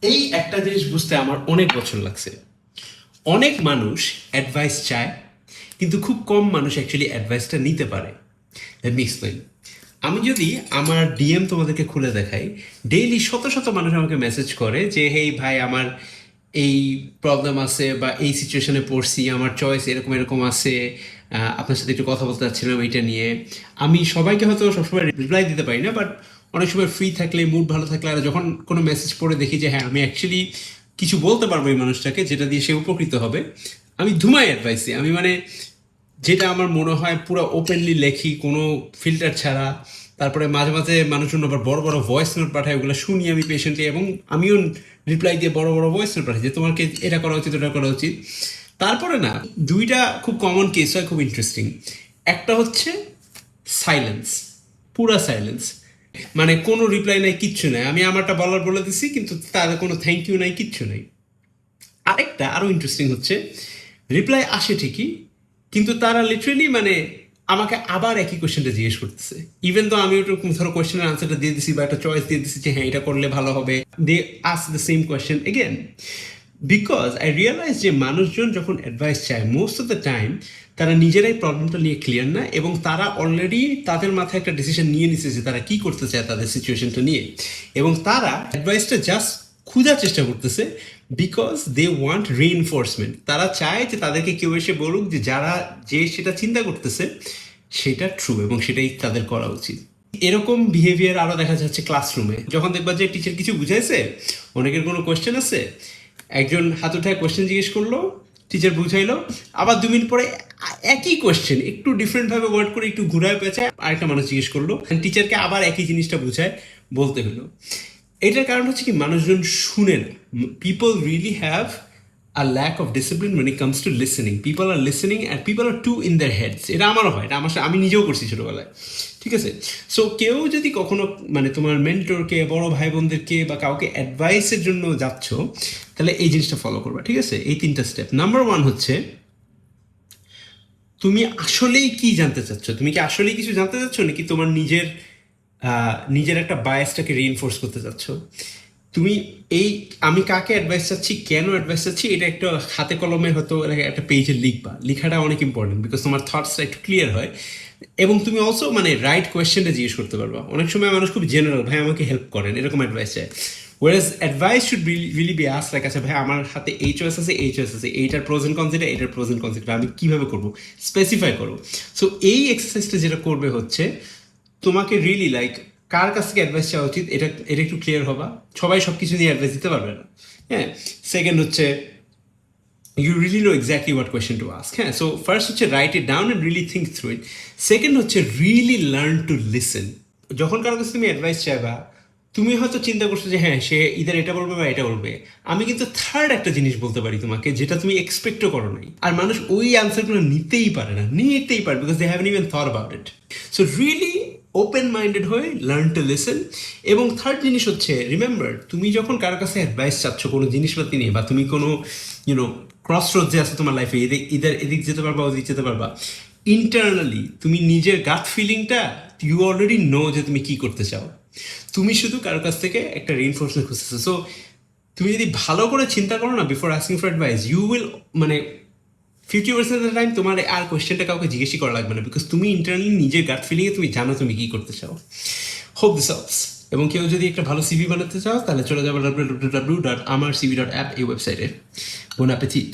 এই একটা জিনিস বুঝতে আমার অনেক বছর লাগছে। অনেক মানুষ অ্যাডভাইস চায়, কিন্তু খুব কম মানুষ অ্যাকচুয়ালি অ্যাডভাইসটা নিতে পারে। Let me explain. আমি যদি আমার ডিএম তোমাদেরকে খুলে দেখাই, ডেইলি শত শত মানুষ আমাকে মেসেজ করে যে হেই ভাই, আমার এই প্রবলেম আছে বা এই সিচুয়েশনে পড়ছি, আমার চয়েস এরকম এরকম আছে, আপনার সাথে একটু কথা বলতে চাচ্ছিলাম এইটা নিয়ে। আমি সবাইকে হয়তো সবসময় রিপ্লাই দিতে পারি না, বাট অনেক সময় ফ্রি থাকলে, মুড ভালো থাকলে, আর যখন কোনো মেসেজ পড়ে দেখি যে হ্যাঁ আমি অ্যাকচুয়ালি কিছু বলতে পারবো এই মানুষটাকে যেটা দিয়ে সে উপকৃত হবে, আমি ধুমাই অ্যাডভাইস দিই। আমি মানে যেটা আমার মনে হয় পুরো ওপেনলি লেখি, কোনো ফিল্টার ছাড়া। তারপরে মাঝে মাঝে মানুষজন আবার বড় বড় ভয়েস নোট পাঠায়, ওগুলো শুনি আমি পেশেন্টলি, এবং আমিও রিপ্লাই দিয়ে বড় বড় ভয়েস নোট পাঠাই যে তোমাকে এটা করা উচিত, ওটা করা উচিত। তারপরে না, দুইটা খুব কমন কেস হয়, খুব ইন্টারেস্টিং। একটা হচ্ছে সাইলেন্স, পুরা সাইলেন্স, মানে কোনো রিপ্লাই নাই, কিচ্ছু নাই, আমি আমারটা বলার বলে দিছি, কিন্তু তার কোনো থ্যাংক ইউ নাই, কিচ্ছু নাই। আরেকটা আরও ইন্টারেস্টিং হচ্ছে, রিপ্লাই আসে ঠিকই, কিন্তু তারা লিটারেলি মানে আমাকে আবার একই কোয়েশ্চেনটা জিজ্ঞেস করতেছে, ইভেন তো আমি ওটা ধরো কোয়েশ্চেনের আনসারটা দিয়ে দিছি বা একটা চয়েস দিয়ে দিছি যে হ্যাঁ এটা করলে ভালো হবে, they ask the same question again. Because I realise যে মানুষজন যখন অ্যাডভাইস চায়, মোস্ট অফ দ্য টাইম তারা নিজেরাই প্রবলেমটা নিয়ে ক্লিয়ার না, এবং তারা অলরেডি তাদের মাথায় একটা ডিসিশন নিয়ে নিছে যে তারা কি করতে চায় তাদের সিচুয়েশনটা নিয়ে, এবং তারা অ্যাডভাইসটা জাস্ট খোঁজার চেষ্টা করতেছে বিকজ দে ওয়ান্ট রিইনফোর্সমেন্ট। তারা চায় যে তাদেরকে কেউ এসে বলুক যে যারা যে সেটা চিন্তা করতেছে সেটা ট্রু এবং সেটাই তাদের করা উচিত। এরকম বিহেভিয়ার আরও দেখা যাচ্ছে ক্লাসরুমে, যখন দেখবা যে টিচার কিছু বুঝাইছে, অনেকের কোনো কোয়েশ্চেন আছে, একজন হাত উঠায় কোয়েশ্চেন জিজ্ঞেস করলো, টিচার বুঝাইলো, আবার 2 মিনিট পরে একই কোয়েশ্চেন একটু ডিফারেন্টভাবে ওয়ার্ড করে একটু ঘুরায় পেঁচায় আরেকটা মানুষ জিজ্ঞেস করলো, টিচারকে আবার একই জিনিসটা বুঝায় বলতে হলো। এটার কারণ হচ্ছে কি, মানুষজন শুনে না। People really have a lack of discipline when it comes to listening. People are listening and people are too in their heads. এটা আমারও হয়, এটা আমি নিজেও করছি ছোটবেলায়, ঠিক আছে? সো কেউ যদি কখনো মানে তোমার মেন্টরকে, বড় ভাই বোনদেরকে বা কাউকে অ্যাডভাইসের জন্য যাচ্ছ, তাহলে এই জিনিসটা ফলো করবা, ঠিক আছে? এই 3টা স্টেপ। নাম্বার 1 হচ্ছে, তুমি আসলেই কি জানতে চাচ্ছ? তুমি কি আসলেই কিছু জানতে চাচ্ছ, নাকি তোমার নিজের একটা বায়াসটাকে রিইনফোর্স করতে চাচ্ছ? তুমি এই আমি কাকে অ্যাডভাইস চাচ্ছি, কেন অ্যাডভাইস চাচ্ছি, এটা একটা হাতে কলমে হয়তো একটা পেজে লিখবা। লিখাটা অনেক ইম্পর্টেন্ট, বিকজ তোমার থটসটা একটু ক্লিয়ার হয়, এবং তুমি অলসো মানে রাইট কোয়েশ্চেনটা জিজ্ঞেস করতে পারবা। অনেক সময় মানুষ খুব জেনারেল, ভাই আমাকে হেল্প করেন, এরকম অ্যাডভাইস চায়। Whereas advice should really be asked like, আচ্ছা ভাই আমার হাতে এই চয়েস আছে, এই চয়েস আছে, এইটার প্রোজ এন্ড কনস এটা, এইটার প্রোজ এন্ড কনস এটা, আমি কীভাবে করবো, স্পেসিফাই করো। সো এই এক্সারসাইজটা যেটা করবে হচ্ছে, তোমাকে রিয়েলি লাইক কার কাছ থেকে অ্যাডভাইস চাওয়া উচিত এটা এটা একটু ক্লিয়ার হবা। সবাই সব কিছু নিয়ে অ্যাডভাইস দিতে পারবে না, হ্যাঁ। সেকেন্ড হচ্ছে, you really know exactly what question to ask. হ্যাঁ, সো ফার্স্ট হচ্ছে right it down and really think through it. Second হচ্ছে রিয়েলি লার্ন টু লিসেন। যখন কারো কাছে তুমি অ্যাডভাইস চাইবা, তুমি হয়তো চিন্তা করছো যে হ্যাঁ সে ইদার এটা বলবে বা এটা বলবে, আমি কিন্তু থার্ড একটা জিনিস বলতে পারি তোমাকে যেটা তুমি এক্সপেক্টও করো নাই, আর মানুষ ওই আনসারগুলো নিতেই পারে না, নিতেই পারে, because they haven't even thought about it. So really open minded হয়ে লার্ন টু লিসেন। এবং থার্ড জিনিস হচ্ছে, রিমেম্বার, তুমি যখন কারোর কাছে অ্যাডভাইস চাচ্ছ কোনো জিনিসপাতি নিয়ে, বা তুমি কোনো ক্রস রোড যে আছে তোমার লাইফে, এদিক যেতে পারবা, ওদিক যেতে পারবা, ইন্টারনালি তুমি নিজের গাট ফিলিংটা, ইউ অলরেডি নো যে তুমি কি করতে চাও। তুমি শুধু কারোর কাছ থেকে একটা রিইনফোর্সমেন্ট খুঁজতেছো। সো তুমি যদি ভালো করে চিন্তা করো না before asking for advice, you will মানে 50% অফ দ্য টাইম তোমার আর কোয়েশ্চেনটা কাউকে জিজ্ঞেসই করা লাগবে না, বিকজ তুমি ইন্টারনালি নিজের গাট ফিলিংয়ে তুমি জানো তুমি কি করতে চাও। Hope this helps. এবং কেউ যদি একটা ভালো সিভি বানাতে চাও, তাহলে চলে যাবে www.amarcv.app এই ওয়েবসাইটে। বোন অ্যাপেটিট।